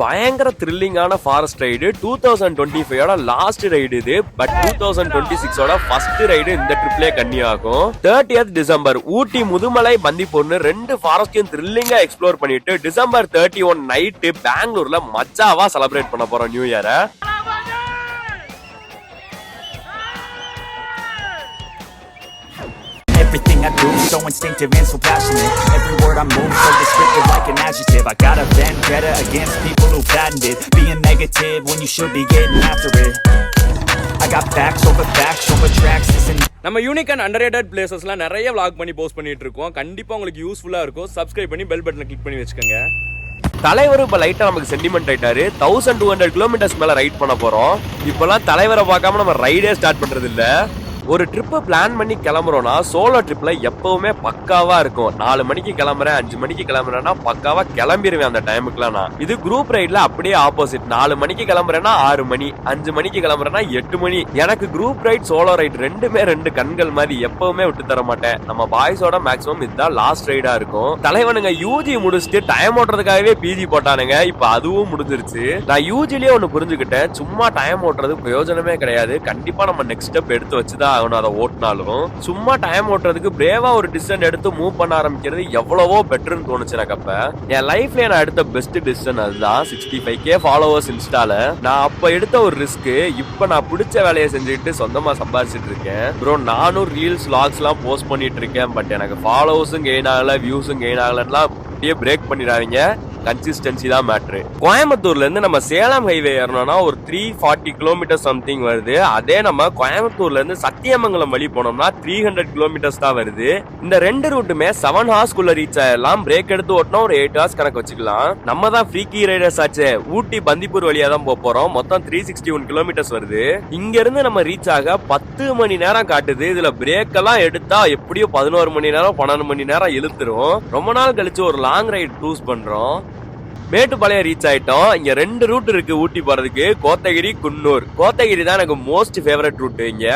பயங்கர த்ரில்லிங்கான forest ride 2025 last ride இது. But 2026 first ride இந்த ட்ரிப்லயே கன்னியாகும். 30th டிசம்பர் ஊட்டி முதுமலை பந்திப்பூர்னு ரெண்டு ஃபாரஸ்டையும் த்ரில்லிங்கா எக்ஸ்ப்ளோர் பண்ணிட்டு டிசம்பர் 31 நைட்டு பெங்களூர்ல மஜாவா செலிப்ரேட் பண்ண போறோம் new இயரை. Everything I do, so instinctive and so passionate. Every word I move, so descriptive like an adjective. I got a vendetta against people who patented being negative when you should be getting after it. I got facts over tracks. நம்ம unique and underrated பிளேசஸ்லாம் நிறைய vlog பண்ணி post பண்ணிட்டு இருக்கோம். கண்டிப்பா உங்களுக்கு யூஸ்ஃபுல்லா இருக்கும். Subscribe பண்ணி பெல் பட்டனை கிளிக் பண்ணி வச்சுக்கோங்க. தலைவர் இப்ப லைட்டா நமக்கு சென்டிமெண்ட் ஆயிட்டாரு. 1200 கிலோமீட்டர்ஸ் மேல ரைட் பண்ண போறோம். இப்பெல்லாம் தலைவரை பார்க்காம நம்ம ரைடே ஸ்டார்ட் பண்றது இல்ல. ஒரு ட்ரிப் பிளான் பண்ணி கிளம்புறோம்னா சோலோ ட்ரிப்ல எப்பவுமே பக்காவா இருக்கும். 4 மணிக்கு கிளம்புறேன் 5 மணிக்கு கிளம்புறேன்னா பக்காவா கிளம்பிடுவேன் அந்த டைமுக்குலாம். நான் இது குரூப் ரைட்ல அப்படியே ஆப்போசிட். 4 மணிக்கு கிளம்புறேன்னா 6 மணி, 5 மணிக்கு கிளம்புறேன்னா 8 மணி. எனக்கு குரூப் ரைட் சோலோ ரைட் ரெண்டுமே ரெண்டு கண்கள் மாதிரி, எப்பவுமே விட்டு தர மாட்டேன். நம்ம பாய்ஸோட மேக்ஸிமம் இதுதான் லாஸ்ட் ரைடா இருக்கும். தலைவனுங்க யூஜி முடிச்சுட்டு டைம் ஓட்டுறதுக்காகவே பிஜி போட்டானுங்க. இப்ப அதுவும் முடிஞ்சிருச்சு. நான் யூஜிலேயே ஒண்ணு புரிஞ்சுக்கிட்டேன், சும்மா டைம் ஓட்டுறது பிரயோஜனமே கிடையாது. கண்டிப்பா நம்ம நெக்ஸ்ட் ஸ்டெப் எடுத்து வச்சுதான் அதை ஓட்டினாலும் சும்மா டைம் ஓட்டுறதுக்கு பிரேவா ஒரு டிசிஷன் எடுத்து மூவ் பண்ண ஆரம்பிக்கிறது எவ்வளவோ பெட்டர்னு தோணுச்சு எனக்கு. அப்ப என் லைஃப்ல நான் எடுத்த பெஸ்ட் டிசிஷன் அதுதான். 65K ஃபாலோவர்ஸ் இன்ஸ்டால நான் அப்ப எடுத்த ஒரு ரிஸ்க். இப்ப நான் பிடிச்ச வேலையை செஞ்சுட்டு சொந்தமா சம்பாதிச்சிட்டு இருக்கேன். ப்ரோ நானும் ரீல்ஸ் வ்ளாக்ஸ் எல்லாம் போஸ்ட் பண்ணிட்டு இருக்கேன். பட் எனக்கு ஃபாலோவர்ஸும் கெயின் ஆகல, வியூஸும் கெயின் ஆகலன்னா அப்படியே பிரேக் பண்ணிடாதீங்க. கன்சிஸ்டன்சி தான் மேட்ரு. கோயம்புத்தூர்ல இருந்து நம்ம சேலம் ஹைவே ஏறணும்னா ஒரு 340 கிலோமீட்டர் சம்திங் வருது. அதே நம்ம கோயம்புத்தூர்ல இருந்து சத்தியமங்கலம் வழி போனோம்னா 300 கிலோமீட்டர்ஸ் தான் வருது. இந்த ரெண்டு ரூட்டுமே 7 hours குள்ள ரீச் ஆயிடலாம். பிரேக் எடுத்து ஓட்டினா ஒரு 8 hours கணக்கு வச்சுக்கலாம். நம்ம தான் ஃப்ரீக்கி ரைடர்ஸ் ஆச்சு. ஊட்டி பந்திப்பூர் வழியா தான் போறோம். மொத்தம் 361 கிலோமீட்டர்ஸ் வருது. இங்க இருந்து நம்ம ரீச் ஆக 10 மணி நேரம் காட்டுது. இதுல பிரேக் எல்லாம் எடுத்தா எப்படியும் 11 மணி நேரம் 12 மணி நேரம் இழுத்துரும். ரொம்ப நாள் கழிச்சு ஒரு லாங் ரைட் சூஸ் பண்றோம். மேட்டுப்பாளையம் ரீச் ஆயிட்டோம். இங்க 2 ரூட் இருக்கு ஊட்டி போறதுக்கு, கோத்தகிரி குன்னூர். கோத்தகிரி தான் எனக்கு மோஸ்ட் ஃபேவரட் ரூட். இங்க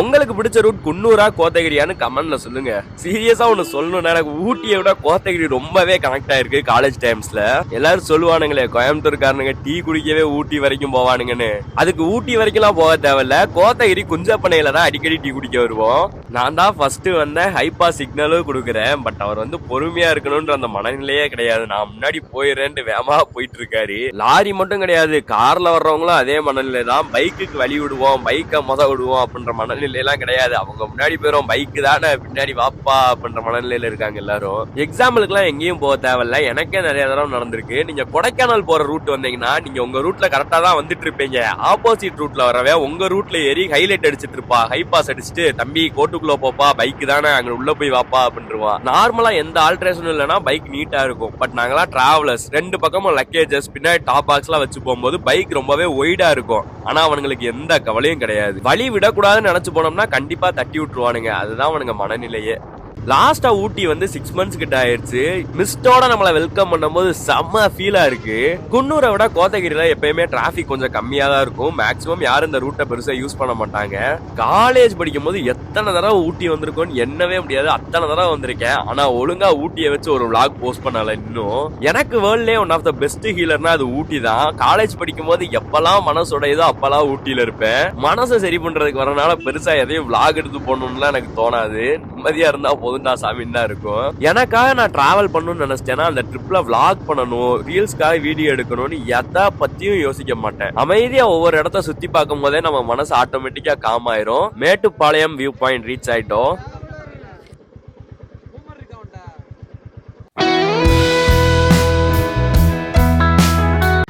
உங்களுக்கு பிடிச்ச ரூட் குன்னூரா கோத்தகிரியான்னு கமெண்ட்ல சொல்லுங்க. சீரியஸா ஒண்ணு சொல்லணும்னா எனக்கு ஊட்டியை விட கோத்தகிரி ரொம்பவே கனெக்ட் ஆயிருக்கு. காலேஜ் டைம்ஸ்ல எல்லாரும் சொல்லுவானுங்களே கோயம்புத்தூர்காரனுங்க டீ குடிக்கவே ஊட்டி வரைக்கும் போவானுங்கன்னு. அதுக்கு ஊட்டி வரைக்கும் எல்லாம் போக தேவையில்ல. கோத்தகிரி குஞ்சப்பனையில தான் அடிக்கடி டீ குடிக்க வருவோம். நான் தான் ஃபர்ஸ்ட் வந்தேன், ஹைப்பா சிக்னலும் கொடுக்குறேன். பட் அவர் வந்து பொறுமையா இருக்கணும்ன்ற அந்த மனநிலையே கிடையாது. நான் முன்னாடி போயிடுறேன் போயிட்டு இருக்காரு. லாரி மட்டும் கிடையாது, கார்ல வர்றவங்களும் அதே மனநிலை தான். பைக்குக்கு வழி விடுவோம், பைக்கை விடுவோம் அப்படின்ற மனநிலை எல்லாம் கிடையாது. அவங்க முன்னாடி போயிரும், பைக்கு தானே பின்னாடி வாப்பா அப்படின்ற மனநிலையில இருக்காங்க எல்லாரும். எக்ஸாம்பிளுக்கு எல்லாம் எங்கேயும் போக தேவையில்ல. எனக்கே நிறைய தடவை நடந்திருக்கு. நீங்க கொடைக்கானல் போற ரூட் வந்தீங்கன்னா நீங்க உங்க ரூட்ல கரெக்டா தான் வந்துட்டு இருப்பீங்க. ஆப்போசிட் ரூட்ல வரவே உங்க ரூட்ல ஏறி ஹைலைட் அடிச்சிட்டு இருப்பா. ஹைபாஸ் அடிச்சுட்டு தம்பி கோட்டுக்குள்ள போப்பா, பைக்கு தானே அங்க உள்ள போய் வாப்பா அப்படின்றான். நார்மலா எந்த ஆல்ட்ரேஷனும் இல்லைன்னா பைக் நீட்டா இருக்கும். பட் நாங்கெல்லாம் டிராவலர்ஸ், ரெண்டு பக்கமும் லக்கேஜஸ் பின்னாடி டாப் பாக்ஸ் எல்லாம் வச்சு போகும்போது பைக் ரொம்பவே ஒய்டா இருக்கும். ஆனா அவனுங்களுக்கு எந்த கவலையும் கிடையாது. வழி விடக்கூடாதுன்னு நினைச்சு போனோம்னா கண்டிப்பா தட்டி விட்டுருவானுங்க. அதுதான் அவனுங்க மனநிலையே. லாஸ்டா ஊட்டி வந்து 6 months கிட்ட ஆயிடுச்சு. மிஸ்டோட நம்மள வெல்கம் பண்ணும்போது செம்ம ஃபீலா இருக்கு. குன்னூரை விட கோத்தகிரில எப்பயுமே டிராபிக் கொஞ்சம் கம்மியா தான் இருக்கும். மேக்சிமம் யாரும் இந்த ரூட்டை பெருசா யூஸ் பண்ண மாட்டாங்க. காலேஜ் படிக்கும் போது எத்தனை தடவை ஊட்டி வந்திருக்கோம்னு எண்ணவே முடியாது. அத்தனை தடவை வந்திருக்கேன். ஆனா ஒழுங்கா ஊட்டியை வச்சு ஒரு vlog போஸ்ட் பண்ணல இன்னும். எனக்கு வேர்ல்ட்லயே ஒன் ஆஃப் த பெஸ்ட் ஹீலர்னா அது ஊட்டி தான். காலேஜ் படிக்கும் போது எப்பெல்லாம் மனசுடையதோ அப்பெல்லாம் ஊட்டியில இருப்பேன். மனசை சரி பண்றதுக்கு வரனால பெருசா எதையும் vlog எடுத்து போடணும்லாம் எனக்கு தோணாது. நிம்மதியா இருந்தா சாமின்னு தான் இருக்கும். எனக்காக நான் டிராவல் பண்ணணும்னு நினைச்சேன்னா அந்த ட்ரிப்ல vlog பண்ணணும், ரீல்ஸ்க்காக வீடியோ எடுக்கணும்னு எதை பத்தியும் யோசிக்க மாட்டேன். அமைதியா ஒவ்வொரு இடத்த சுத்தி பார்க்கும் போதே நம்ம மனசு ஆட்டோமேட்டிக்கா காம் ஆயிரும். மேட்டுப்பாளையம் வியூ பாயிண்ட் ரீச் ஆயிட்டோம்.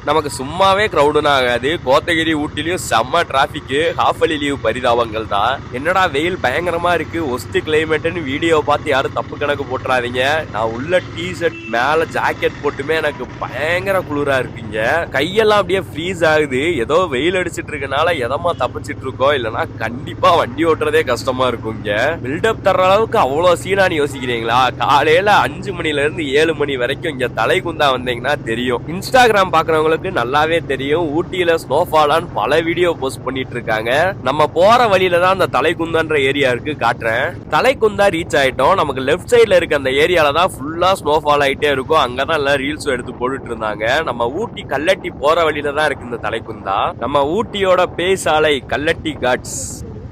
நமக்கு சும்மாவே கிரௌடுன்னு ஆகாது. கோத்தகிரி ஊட்டிலையும் செம்ம டிராபிக். ஹாஃபலி லீவ் பரிதாபங்கள் தான். என்னடா வெயில் பயங்கரமா இருக்கு, ஒஸ்ட் கிளைமேட்னு வீடியோ பார்த்து யாரும் தப்பு கணக்கு போட்டுறாதீங்க. நான் உள்ள டி ஷர்ட் மேல ஜாக்கெட் போட்டுமே எனக்கு பயங்கர குளிரா இருக்குங்க. கையெல்லாம் அப்படியே ஃப்ரீஸ் ஆகுது. ஏதோ வெயில் அடிச்சிட்டு இருக்கனால எதமா தப்பிச்சிட்டு இருக்கோம், இல்லைன்னா கண்டிப்பா வண்டி ஓட்டுறதே கஷ்டமா இருக்குங்க. பில்டப் தர்ற அளவுக்கு அவ்வளவு சீனான்னு யோசிக்கிறீங்களா? காலையில 5 மணில இருந்து 7 மணி வரைக்கும் இங்க தலை குந்தா வந்தீங்கன்னா தெரியும். இன்ஸ்டாகிராம் பாக்குறவங்க பாக்குறவங்களுக்கு நல்லாவே தெரியும் ஊட்டியில ஸ்னோஃபாலான்னு பல வீடியோ போஸ்ட் பண்ணிட்டு இருக்காங்க. நம்ம போற வழியில தான் அந்த தலைக்குந்தான்ற ஏரியா இருக்கு, காட்டுறேன். தலைக்குந்தா ரீச் ஆயிட்டோம். நமக்கு லெஃப்ட் சைட்ல இருக்க அந்த ஏரியால தான் ஃபுல்லா ஸ்னோஃபால் ஆயிட்டே இருக்கும். அங்கதான் எல்லாம் ரீல்ஸ் எடுத்து போட்டுட்டு இருந்தாங்க. நம்ம ஊட்டி கல்லட்டி போற வழியில தான் இருக்கு இந்த தலைக்குந்தா. நம்ம ஊட்டியோட பேசாலை கல்லட்டி காட்ஸ்.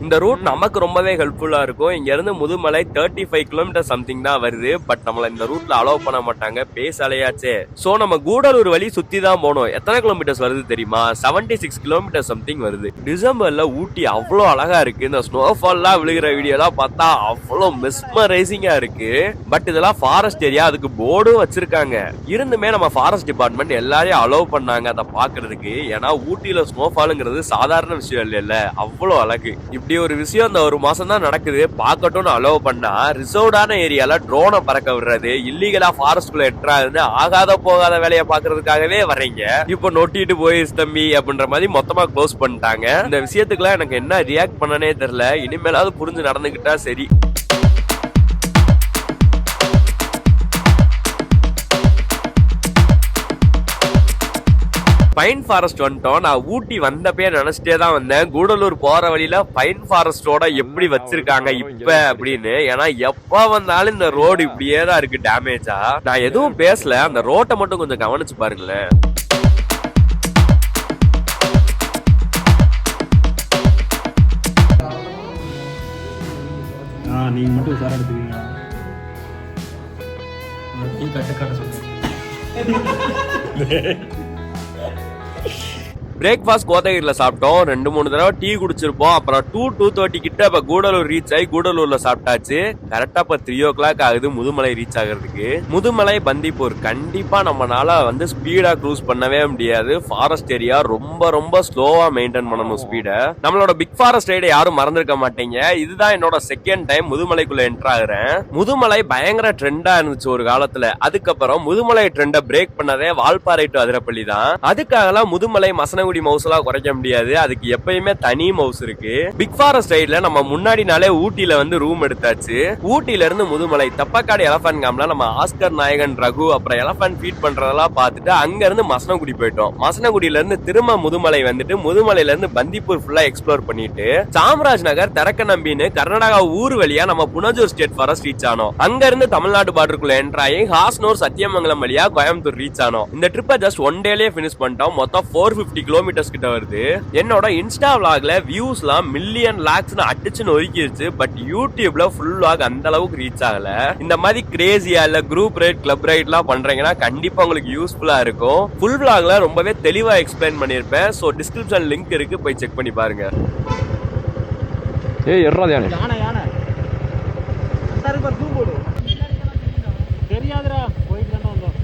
இந்த ரூட் நமக்கு ரொம்பவே ஹெல்ப்ஃபுல்லா இருக்கும். இங்க இருந்து முதுமலை 35 கிலோமீட்டர் சம்திங் தான் வருது. பட் நம்மள இந்த ரூட்ல அலோவ் பண்ண மாட்டாங்க, பேசாலையாச்சே. சோ நம்ம கூடலூர் வழி சுத்தி தான் போனோம். எத்தனை கிலோமீட்டர்ஸ் வருது தெரியுமா? 76 கிலோமீட்டர் சம்திங் வருது. டிசம்பர்ல ஊட்டி அவ்வளோ அழகா இருக்கு. இந்த ஸ்னோஃபால்லாம் விழுகிற வீடியோலாம் பார்த்தா அவ்வளோ மெஸ்மரைசிங்கா இருக்கு. பட் இதெல்லாம் ஃபாரஸ்ட் ஏரியா, அதுக்கு போர்டும் வச்சிருக்காங்க. இருந்துமே நம்ம ஃபாரஸ்ட் டிபார்ட்மெண்ட் எல்லாரையும் அலோவ் பண்ணாங்க அதை பாக்குறதுக்கு. ஏன்னா ஊட்டியில ஸ்னோஃபாலுங்கிறது சாதாரண விஷயம் இல்ல, அவ்வளோ அழகு. இப்படி ஒரு விஷயம் இந்த ஒரு மாசம் தான் நடக்குது. பாக்கட்டும்னு அலோவ் பண்ணா ரிசர்வ்டான ஏரியால ட்ரோனை பறக்க விடுறது, இல்லீகலா ஃபாரஸ்ட்குள்ள எட்ராது, ஆகாத போகாத வேலையை பாக்குறதுக்காகவே வர்றீங்க. இப்போ நொட்டிட்டு போய் தம்பி அப்படின்ற மாதிரி மொத்தமா க்ளோஸ் பண்ணிட்டாங்க. இந்த விஷயத்துக்குலாம் எனக்கு என்ன ரியாக்ட் பண்ணனே தெரியல. இனிமேலாவது புரிஞ்சு நடந்துகிட்டா சரி. பைன் ஃபாரஸ்ட் வந்துட்டோம். நான் ஊட்டி வந்தப்பே நினைச்சிட்டே தான் வந்தேன், கூடலூர் போற வழியில பைன் ஃபாரஸ்டோட எப்படி வச்சிருக்காங்க இப்ப அப்படின்னு. ஏன்னா எப்ப வந்தாலும் இந்த ரோடு இப்படியே தான் இருக்கு டேமேஜா. நான் எதுவும் பேசல, அந்த ரோட்டை மட்டும் கொஞ்சம் கவனிச்சு பாருங்களேன். நீங்க மட்டும் உசாரா எடுத்துக்கீங்க. டீ கட்ட சொல்லுங்க. பிரேக்ஃபாஸ்ட் கோத்தகிரில சாப்பிட்டோம். 2-3 தடவை டீ குடிச்சிருப்போம். அப்புறம் 2:30 கிட்ட இப்ப கூடலூர் ரீச் ஆகி கூடலூர்ல சாப்பிட்டாச்சு. கரெக்டா இப்ப 3 o'clock ஆகுது முதுமலை ரீச் ஆகிறதுக்கு. முதுமலை பந்திப்பூர் கண்டிப்பா நம்மளால வந்து ஸ்பீடா க்ரூஸ் பண்ணவே முடியாது. ஃபாரஸ்ட் ஏரியா ரொம்ப ரொம்ப ஸ்லோவா மெயின்டைன் பண்ணணும் ஸ்பீட. நம்மளோட பிக் ஃபாரஸ்ட் ரைட யாரும் மறந்துருக்க மாட்டீங்க. இதுதான் என்னோட செகண்ட் டைம் முதுமலைக்குள்ள என்டர் ஆகுறேன். முதுமலை பயங்கர ட்ரெண்டா இருந்துச்சு ஒரு காலத்துல. அதுக்கப்புறம் முதுமலை ட்ரெண்டை பிரேக் பண்ணதே வால்பாறை டு அதிரப்பள்ளி தான். அதுக்காகலாம் முதுமலை மசனகுடி மவுஸ் எல்லாம் குறைக்க முடியாது. அதுக்கு எப்பயுமே தனி மவுஸ் இருக்கு. பிக் ஃபாரஸ்ட் ரைட்ல நம்ம முன்னாடி நாளே ஊட்டியில வந்து ரூம் எடுத்தாச்சு. ஊட்டில இருந்து முதுமலை தப்பக்காடு எலபென்ட் கேம்ப்ல நம்ம ஆஸ்கர் நாயகன் ரகு அப்புறம் எலபென்ட் ஃபீட் பண்றதெல்லாம் பார்த்துட்டு அங்க இருந்து மசனகுடி போயிட்டோம். மசனகுடியில இருந்து திரும்ப முதுமலை வந்துட்டு முதுமலையில இருந்து பந்திப்பூர் ஃபுல்லா எக்ஸ்ப்ளோர் பண்ணிட்டு சாம்ராஜ் நகர் தெரக்க நம்பின்னு கர்நாடகா ஊர் வழியா நம்ம புனஜூர் ஸ்டேட் ஃபாரஸ்ட் ரீச் ஆனோம். அங்க இருந்து தமிழ்நாடு பார்டருக்குள்ள என்டர் ஆகி ஹாஸ்னூர் சத்தியமங்கலம் வழியா கோயம்புத்தூர் ரீச் ஆனோம். இந்த ட்ரிப்பை ஜஸ்ட் 1 டேலயே பினிஷ் பண்ணிட்டோம். மொத்தம் 450 கிலோமீட்டர்ஸ் கிட்ட வருது. என்னோட இன்ஸ்டா விளாக்ல வியூஸ்லாம் மில்லியன் லாக்ஸ்னு அடிச்சுன்னு ஒதுக்கிருச்சு. பட் யூடியூப்ல ஃபுல் விளாக் அந்த அளவுக்கு ரீச் ஆகல. இந்த மாதிரி கிரேசியா இல்ல குரூப் ரைட் கிளப் ரைட் எல்லாம் பண்றீங்கன்னா கண்டிப்பா உங்களுக்கு யூஸ்ஃபுல்லா இருக்கும். ஃபுல் விளாக்ல ரொம்பவே தெளிவா எக்ஸ்பிளைன் பண்ணிருப்பேன். சோ டிஸ்கிரிப்ஷன் லிங்க் இருக்கு, போய் செக் பண்ணி பாருங்க. ஏய் எர்றாத யானை யானை தெரியாதுடா, போயிட்டு தானே வந்தோம்.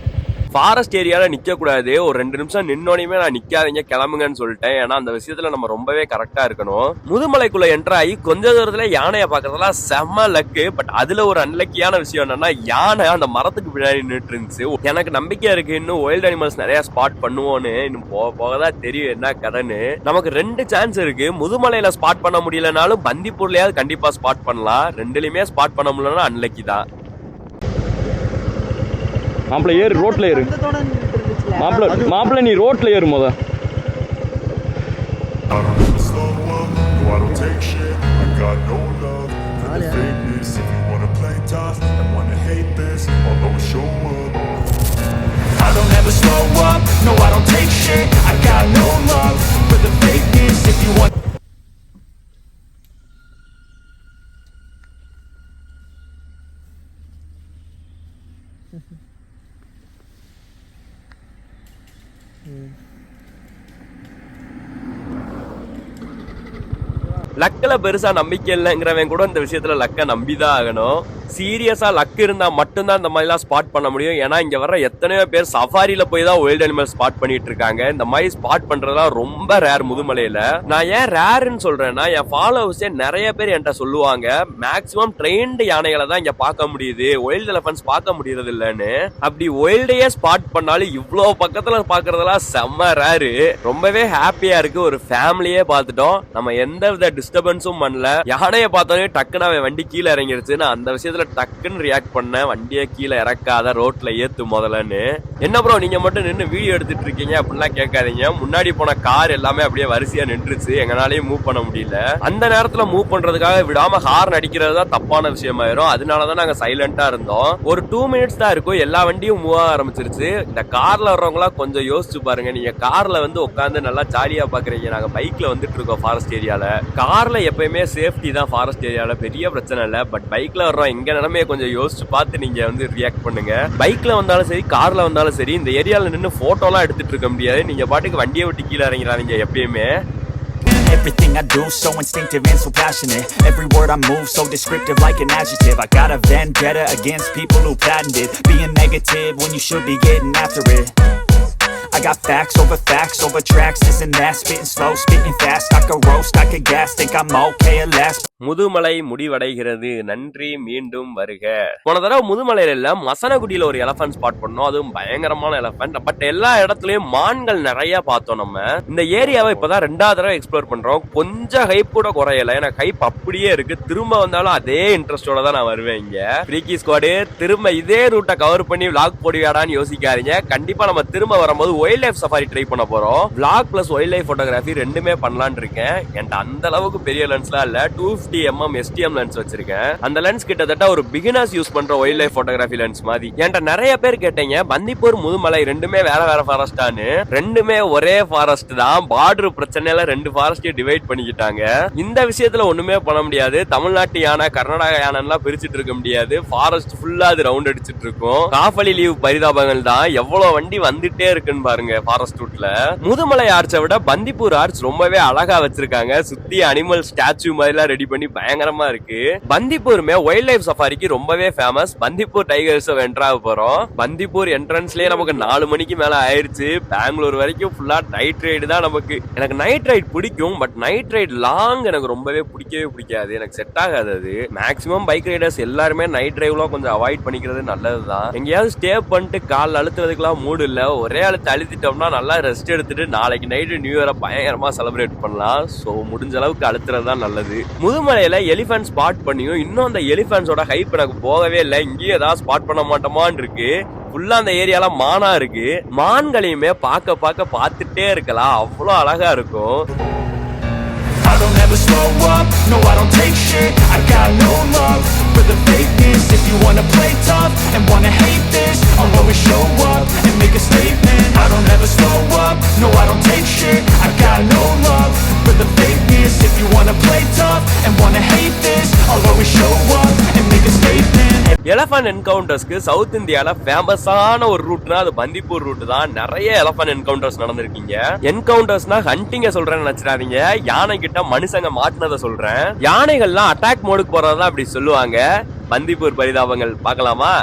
ஃபாரஸ்ட் ஏரியால நிக்க கூடாது. ஒரு 2 நிமிஷம் நின்னோனையுமே நான் நிக்காதீங்க கிளம்புங்கன்னு சொல்லிட்டேன். ஏன்னா அந்த விஷயத்துல நம்ம ரொம்பவே கரெக்டா இருக்கணும். முதுமலைக்குள்ள என்டர் ஆகி கொஞ்ச தூரத்துல யானைய பாக்குறதுலாம் செம்ம லக்கு. பட் அதுல ஒரு அன்லக்கியான விஷயம் என்னன்னா யானை அந்த மரத்துக்கு பின்னாடி நின்று இருந்துச்சு. எனக்கு நம்பிக்கை இருக்கு இன்னும் வைல்ட் அனிமல்ஸ் நிறைய ஸ்பாட் பண்ணுவோன்னு. இன்னும் போகதான் தெரியும் என்ன கதைன்னு. நமக்கு 2 சான்ஸ் இருக்கு. முதுமலையில ஸ்பாட் பண்ண முடியலனாலும் பந்திப்பூர்லயாவது கண்டிப்பா ஸ்பாட் பண்ணலாம். 2லயுமே ஸ்பாட் பண்ண முடியலன்னா அன்லக்கி தான். மாப்பிள்ள ஏறு, ரோட்ல ஏறு. மாப்பிள்ள நீ ரோட்ல ஏறு முத. I don't ever slow up, no I don't take shit. I got no love for the fakeness. If you want லக்ல பெருசா நம்பிக்கை இல்லைங்கிறவன் கூட இந்த விஷயத்துல லக்க நம்பிதான் ஆகணும். சீரியஸா லக் இருந்தா மட்டும்தான் இந்த மாதிரி எல்லாம் ஸ்பாட் பண்ண முடியும். ஏன்னா இங்க வர்ற எத்தனையோ பேர் சஃபாரில போய் தான் வைல்ட் அனிமல் ஸ்பாட் பண்ணிட்டு இருக்காங்க. இந்த மாதிரி ஸ்பாட் பண்றதுலாம் ரொம்ப ரேர் முதுமலையில. நான் ஏன் ரேர்ன்னு சொல்றேன்னா என் ஃபாலோவர்ஸே நிறைய பேர் என்கிட்ட சொல்லுவாங்க மேக்சிமம் ட்ரெயின்டு யானைகளை தான் இங்க பார்க்க முடியுது, வைல்ட் எலிஃபன்ட்ஸ் பார்க்க முடியறது இல்லன்னு. அப்படி வைல்டையே ஸ்பாட் பண்ணாலும் இவ்வளவு பக்கத்துல பாக்குறதெல்லாம் செம்ம ரேரு. ரொம்பவே ஹாப்பியா இருக்கு. ஒரு ஃபேமிலியே பார்த்துட்டோம். நம்ம எந்த வித டிஸ்டர்பன்ஸும் பண்ணல. யானையை பார்த்தோன்னே டக்குன்னு அவன் வண்டி கீழே இறங்கிருச்சு. நான் அந்த விஷயத்துல நிமிஷத்துல டக்குன்னு ரியாக்ட் பண்ண, வண்டியை கீழே இறக்காத, ரோட்ல ஏத்து முதல்லன்னு. என்ன ப்ரோ நீங்க மட்டும் நின்று வீடியோ எடுத்துட்டு இருக்கீங்க அப்படிலாம் கேட்காதீங்க. முன்னாடி போன கார் எல்லாமே அப்படியே வரிசையா நின்றுச்சு, எங்களாலையும் மூவ் பண்ண முடியல. அந்த நேரத்துல மூவ் பண்றதுக்காக விடாம ஹார்ன் அடிக்கிறது தான் தப்பான விஷயமாயிரும். அதனாலதான் நாங்க சைலண்டா இருந்தோம். ஒரு 2 மினிட்ஸ் தான் இருக்கும், எல்லா வண்டியும் மூவ் ஆக ஆரம்பிச்சிருச்சு. இந்த கார்ல வர்றவங்களா கொஞ்சம் யோசிச்சு பாருங்க. நீங்க கார்ல வந்து உட்காந்து நல்லா ஜாலியா பாக்குறீங்க, நாங்க பைக்ல வந்துட்டு இருக்கோம் ஃபாரஸ்ட் ஏரியால. கார்ல எப்பயுமே சேஃப்டி தான் ஃபாரஸ்ட் ஏரியால, பெரிய பிரச்சனை இல்ல. பட் பைக்ல வர்றோம், எங்க நிலைமைய கொஞ்சம் யோசிச்சு பார்த்து நீங்க வந்து ரியாக்ட் பண்ணுங்க. பைக்ல வந்தாலும் சரி, கார்ல வந்தாலும் சரி, இந்த ஏரியால நின்று போட்டோ எல்லாம் எடுத்துட்டு இருக்க முடியாது. நீங்க பாட்டுக்கு வண்டியை விட்டு கீழே இறங்கிறாதீங்க எப்பயுமே. Everything I do so instinctive and so passionate. Every word I move so descriptive like an adjective. I got a vendetta against people who patented being negative when you should be getting after it. I got facts over tracks, this and that, spitting slow, spitting fast. I could roast, I could gas, think I'm okay at last. Mudumalai முடிவடைகிறது, நன்றி, மீண்டும் வருக. போன தடவை முதுமலையில இல்ல, மசனகுடியில ஒரு எலபென்ட் spot பண்ணோம். அதுவும் பயங்கரமான எலபென்ட். பட் எல்லா இடத்துலயும் மான்கள் நிறைய பார்த்தோம். நம்ம இந்த ஏரியாவை இப்பதான் 2வது தடவை எக்ஸ்ப்ளோர் பண்றோம். கொஞ்சம் ஹைப் கூட குறையல, எனக்கு ஹைப் அப்படியே இருக்கு. திரும்ப வந்தாலும் அதே இன்ட்ரெஸ்டோட தான் நான் வருவேன். இங்க ஃப்ரீக்கி ஸ்குவாடு திரும்ப இதே ரூட்டை கவர் பண்ணி விளாக் போடுவியாடான்னு யோசிக்காதீங்க. கண்டிப்பா நம்ம திரும்ப வரும்போது வைல்ட் லைஃப் சஃபாரி ட்ரை பண்ண போறோம். Vlog plus wild life photography ரெண்டுமே பண்ணலாம்னு இருக்கேன். என்கிட்ட அந்த அளவுக்கு பெரிய லென்ஸ்லாம் இல்ல, 250mm STM லென்ஸ் வச்சிருக்கேன். அந்த லென்ஸ் கிட்டத்தட்ட ஒரு பிகினர்ஸ் யூஸ் பண்ற வைல்ட் லைஃப் போட்டோகிராஃபி லென்ஸ் மாதிரி. என்கிட்ட நிறைய பேர் கேட்டீங்க, பந்திப்பூர் முதுமலை ரெண்டுமே வேற வேற ஃபாரஸ்டான்னு. ரெண்டுமே ஒரே ஃபாரஸ்ட் தான். பார்டர் பிரச்சனையில 2 ஃபாரஸ்டையும் டிவைட் பண்ணிக்கிட்டாங்க. இந்த விஷயத்துல ஒண்ணுமே பண்ண முடியாது. தமிழ்நாட்டு யானை, கர்நாடகா யானைலாம் பிரிச்சுட்டு இருக்க முடியாது. ஃபாரஸ்ட் ஃபுல்லா அது ரவுண்ட் அடிச்சிட்டு இருக்கும். காஃபலி லீவ் பரிதாபங்கள் தான். எவ்வளவு வண்டி வந்துட்டே இருக்குன்னு பாருங்க ஃபாரஸ்ட் ரூட்ல. முதுமலை ஆர்ச்சை விட பந்திப்பூர் ஆர்ச் ரொம்பவே அழகா வச்சிருக்காங்க. சுத்தி அனிமல் ஸ்டாச்சு மாதிரி எல்லாம் ரெடி பண்ணி பயங்கரமா இருக்கு. பந்திப்பூருமே வைல்ட் லைஃப் சஃபாரிக்கு ரொம்பவே ஃபேமஸ். பந்திப்பூர் டைகர்ஸ் வென்ட்ரா போறோம். பந்திப்பூர் என்ட்ரன்ஸ்லயே நமக்கு 4 மணிக்கு மேல ஆயிருச்சு. பெங்களூர் வரைக்கும் ஃபுல்லா நைட் ரைடு தான் நமக்கு. எனக்கு நைட் ரைட் பிடிக்கும், பட் நைட் ரைட் லாங் எனக்கு ரொம்பவே பிடிக்காது. எனக்கு செட் ஆகாது அது. மேக்ஸிமம் பைக் ரைடர்ஸ் எல்லாருமே நைட் டிரைவ்லாம் கொஞ்சம் அவாய்ட் பண்ணிக்கிறது நல்லதுதான். எங்கேயாவது ஸ்டே பண்ணிட்டு கால் அழுத்துறதுக்குலாம் மூடு இல்ல, ஒரே அழுத்து அழுத்திட்டோம்னா நல்லா ரெஸ்ட் எடுத்துட்டு நாளைக்கு நைட்டு நியூ இயரை பயங்கரமா செலிப்ரேட் பண்ணலாம். சோ முடிஞ்ச அளவுக்கு அழுத்துறது தான் நல்லது. முதுமலையில எலிபென்ட் ஸ்பாட் பண்ணியும் இன்னும் அந்த எலிபென்ட்ஸோட ஹைப் எனக்கு போகவே இல்லை. இங்கேயும் ஏதாவது ஸ்பாட் பண்ண மாட்டோமான்னு இருக்கு. ஃபுல்லா அந்த ஏரியால மானா இருக்கு. மான்களையுமே பார்த்துட்டே இருக்கலாம், அவ்வளவு அழகா இருக்கும். I don't ever slow up, no I don't take shit. I got no love for the fakeness. If you wanna play tough and wanna hate this, I'll always show up and make a statement. I don't ever slow up, no I don't take shit. I got no love for the fakeness. If you wanna play tough and wanna hate this, I'll always show up and make a statement. Elephant என்கவுண்டர்ஸ்க்கு south இந்தியால ஃபேமஸான ஒரு ரூட்னா அது Bandipur root தான். நிறைய எலபென்ட் encounters நடந்திருக்கீங்க. என்கவுண்டர்ஸ்னா ஹண்டிங்க சொல்றேன்னு நினைச்சிடாதீங்க, யானை கிட்ட மனுஷங்க மாட்டினதை சொல்றேன். யானைகள்லாம் அட்டாக் மோடுக்கு போறதா அப்படி சொல்லுவாங்க. பந்திப்பூர் பரிதாபங்கள் பார்க்கலாமா?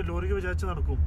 ലോറിക്ക് വിചാരിച്ച് നടക്കും.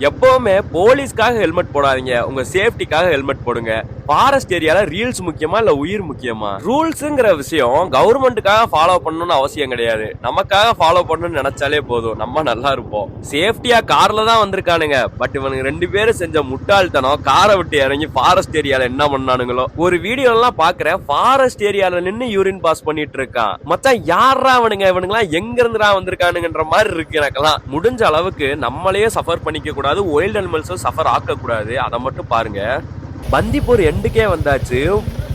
எப்பவுமே போலீஸ்க்காக ஹெல்மெட் போடாதீங்க, உங்க சேஃப்டிக்காக ஹெல்மெட் போடுங்க. ஃபாரஸ்ட் ஏரியால ரீல்ஸ் முக்கியமா இல்ல உயிர் முக்கியமா? ரூல்ஸ்ங்கிற விஷயம் கவர்மெண்ட்டுக்காக ஃபாலோ பண்ணணும்னு அவசியம் கிடையாது. நமக்காக ஃபாலோ பண்ணணும்னு நினைச்சாலே போதும், நம்ம நல்லா இருப்போம். சேஃப்டியா கார்ல தான் வந்திருக்கானுங்க. பட் இவனுக்கு 2 பேரும் செஞ்ச முட்டாள்தனம், காரை விட்டு இறங்கி ஃபாரஸ்ட் ஏரியால என்ன பண்ணானுங்களோ. ஒரு வீடியோ எல்லாம் பாக்குறேன், ஃபாரஸ்ட் ஏரியால நின்னு யூரின் பாஸ் பண்ணிட்டு இருக்கான். மச்சான் யாரா இவனுங்களாம் எங்க இருந்துடா வந்திருக்கானுங்கன்ற மாதிரி இருக்கு எனக்கெல்லாம். முடிஞ்ச அளவுக்கு நம்மளையே சஃபர் பண்ணிக்க கூடாது, வைல்ட் அனிமல்ஸும் சஃபர் ஆக்க கூடாது. அதை மட்டும் பாருங்க. பந்திப்பூர் எண்டுக்கே வந்தாச்சு.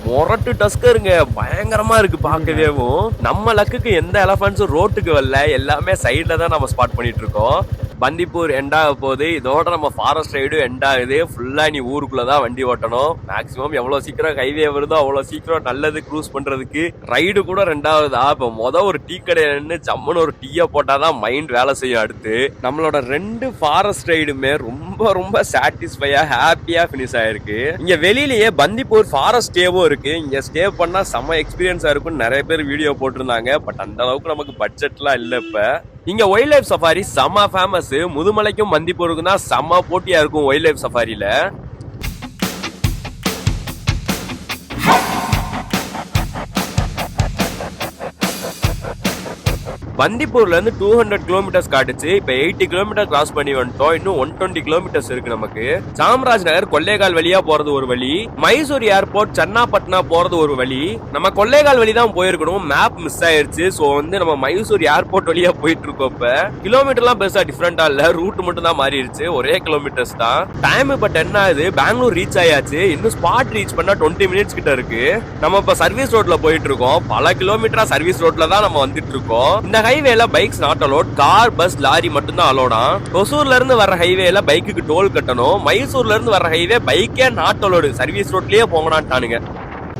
மொரட்டு டஸ்கருங்க, பயங்கரமா இருக்கு பார்க்கவேவும். நம்ம லக்குக்கு எந்த எலபென்ட்ஸும் ரோட்டுக்கு வரல, எல்லாமே சைட்ல தான் நம்ம ஸ்பாட் பண்ணிட்டு இருக்கோம். பந்திப்பூர் எண்ட் ஆக போகுது. இதோட நம்ம ஃபாரஸ்ட் ரைடும் எண்ட் ஆகுது. ஃபுல்லா நீ ஊருக்குள்ளதான் வண்டி ஓட்டணும். மேக்ஸிமம் எவ்வளவு சீக்கிரம் ஹைவே வருதோ அவ்வளவு சீக்கிரம் நல்லது க்ரூஸ் பண்றதுக்கு. ரைடு கூட ரெண்டாவதா. இப்ப ஒரு டீ கடையில நின்று ஜம்முன்னு ஒரு டீயை போட்டாதான் மைண்ட் வேலை செய்யும். அடுத்து நம்மளோட 2 ஃபாரஸ்ட் ரைடுமே ரொம்ப ரொம்ப சாட்டிஸ்ஃபையா ஹாப்பியா பினிஷ் ஆயிருக்கு. இங்க வெளியிலேயே பந்திப்பூர் ஃபாரஸ்ட் ஸ்டேவும் இருக்கு. இங்க ஸ்டே பண்ணா செம்ம எக்ஸ்பீரியன்ஸா இருக்கும்னு நிறைய பேர் வீடியோ போட்டிருந்தாங்க. பட் அந்த அளவுக்கு நமக்கு பட்ஜெட்லாம் இல்ல. இப்ப இங்க வைல்ட் லைஃப் சஃபாரி செம்ம ஃபேமஸ். முதுமலைக்கும் பந்திப்பூருக்கும் தான் செம்ம போட்டியா இருக்கும் வைல்ட் லைஃப் சஃபாரியில. பந்திப்பூர்ல இருந்து 200 கிலோமீட்டர்ஸ் காட்டுச்சு. இப்ப 80 கிலோமீட்டர் கிராஸ் பண்ணி வந்துட்டோம். இன்னும் 120 கிலோமீட்டர்ஸ் இருக்கு நமக்கு. சாம்ராஜ் நகர் கொல்லேகால் வழியா போறது ஒரு வழி, மைசூர் ஏர்போர்ட் சன்னாப்பட்னா போறது ஒரு வழி. நம்ம கொல்லேகால் வழி தான் போயிருக்கணும், மேப் மிஸ் ஆயிருச்சு. சோ நம்ம மைசூர் ஏர்போர்ட் வழியா போயிட்டு இருக்கோம். இப்ப கிலோமீட்டர்லாம் பெருசா டிஃபரெண்டா இல்ல, ரூட் மட்டும் தான் மாறிடுச்சு, ஒரே கிலோமீட்டர்ஸ் தான். டைம் இப்ப 10 ஆகுது. பெங்களூர் ரீச் ஆயாச்சு. இன்னும் ஸ்பாட் ரீச் பண்ணா 20 மினிட்ஸ் கிட்ட இருக்கு. நம்ம இப்ப சர்வீஸ் ரோட்ல போயிட்டு இருக்கோம். பல கிலோமீட்டரா சர்வீஸ் ரோட்ல தான் நம்ம வந்துட்டு இருக்கோம். இந்த ஹைவேல bikes not allowed, car bus lorry மட்டும் தான் அலோடா. ஒசூர்ல இருந்து வர ஹைவேல பைக்குக்கு டோல் கட்டணும். மைசூர்ல இருந்து வர ஹைவே பைக்கே நாட் அலோடு, சர்வீஸ் ரோட்லயே போங்கடான்ட்டானுங்க.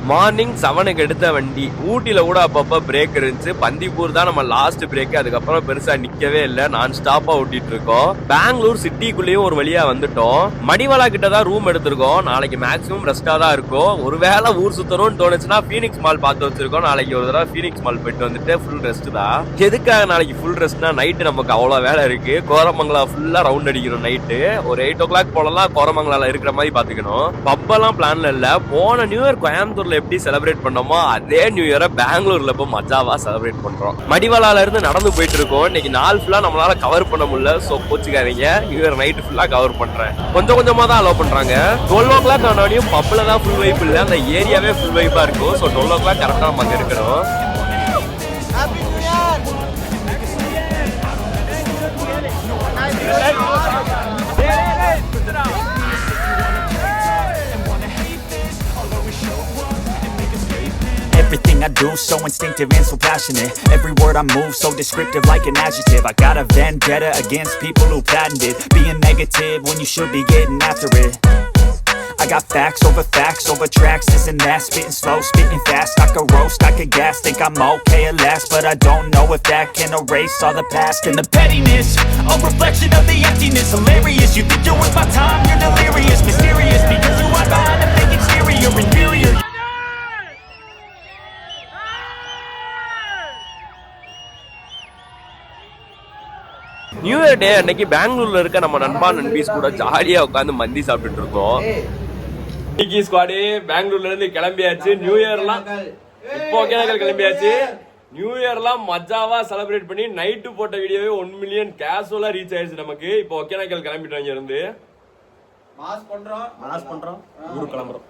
மார்னிங் 7க்கு எடுத்த வண்டி. ஊட்டில கூட அப்பப்ப பிரேக் இருந்துச்சு. பந்திப்பூர் தான் நம்ம லாஸ்ட் பிரேக். அதுக்கப்புறம் பெருசா நிக்கவே இல்ல, நான் ஸ்டாப்பா ஓட்டிட்டு இருக்கோம். பெங்களூர் சிட்டிக்குள்ளேயும் ஒரு வழியா வந்துட்டோம். மடிவாலா கிட்ட தான் ரூம் எடுத்திருக்கோம். நாளைக்கு மேக்ஸிமம் ரெஸ்டா தான் இருக்கும். ஒருவேளை ஊர் சுத்தணும்னு தோணுச்சுன்னா பீனிக்ஸ் மால் பார்த்து வச்சிருக்கோம். நாளைக்கு ஒரு தடவை பீனிக்ஸ் மால் போயிட்டு வந்துட்டு ஃபுல் ரெஸ்ட் தான். எதுக்காக நாளைக்கு ஃபுல் ரெஸ்ட்னா, நைட்டு நமக்கு அவ்வளவு வேலை இருக்கு. கோரமங்கலா ஃபுல்லா ரவுண்ட் அடிக்கணும். நைட்டு ஒரு 8 o'clock போலலாம் கோரமங்கலால இருக்கிற மாதிரி பாத்துக்கணும். பப்பெல்லாம் பிளான்ல இல்ல. போன நியூ இயர் கோயம்புத்தூர்ல எப்படி செலிப்ரேட் பண்ணோமோ அதே நியூ இயரை பெங்களூர்ல போய் மஜாவா செலிப்ரேட் பண்றோம். மடிவாலால இருந்து நடந்து போயிட்டு இருக்கோம். இன்னைக்கு நாள் ஃபுல்லா நம்மளால கவர் பண்ண முடியல. சோ கோச்சுக்காதீங்க, நியூ இயர் நைட் ஃபுல்லா கவர் பண்றேன். கொஞ்சம் கொஞ்சமா தான் அலோவ் பண்றாங்க. 12 o'clock ஆனாலும் பப்ல தான் ஃபுல் வைப் இல்ல, அந்த ஏரியாவே ஃபுல் வைப்பா இருக்கும். சோ 12 o'clock கரெக்டா நம்ம அங்க இருக்கணும். Everything I do so instinctive and so passionate. Every word I move so descriptive like an adjective. I got a vendetta against people who patented being negative when you should be getting after it. I got facts over tracks, this and that. Spitting slow, spitting fast. I could roast, I could gas. Think I'm okay at last, but I don't know if that can erase all the past. And the pettiness, a reflection of the emptiness. Hilarious, you think you're worth my time, you're delirious. Mysterious, because you are behind a fake exterior. Inferior. New year டே அன்னைக்கு பெங்களூர்ல இருக்க நம்ம நண்பா நண்பீஸ் கூட ஜாலியா உட்காந்து மந்தி சாப்பிட்டுட்டு இருக்கோம். இன்னைக்கு ஸ்குவாடு பெங்களூர்ல இருந்து கிளம்பியாச்சு. நியூ இயர்லாம் இப்போ ஒகேனக்கல் கிளம்பியாச்சு. நியூ இயர்லாம் மஜாவா செலிப்ரேட் பண்ணி நைட்டு போட்ட வீடியோவே 1 மில்லியன் கேஷுவலா ரீச் ஆயிடுச்சு நமக்கு. இப்போ ஒகேனக்கல் கிளம்பிட்டோம். இங்க இருந்து மாஸ் பண்றோம் ஊருக்கு கிளம்புறோம்.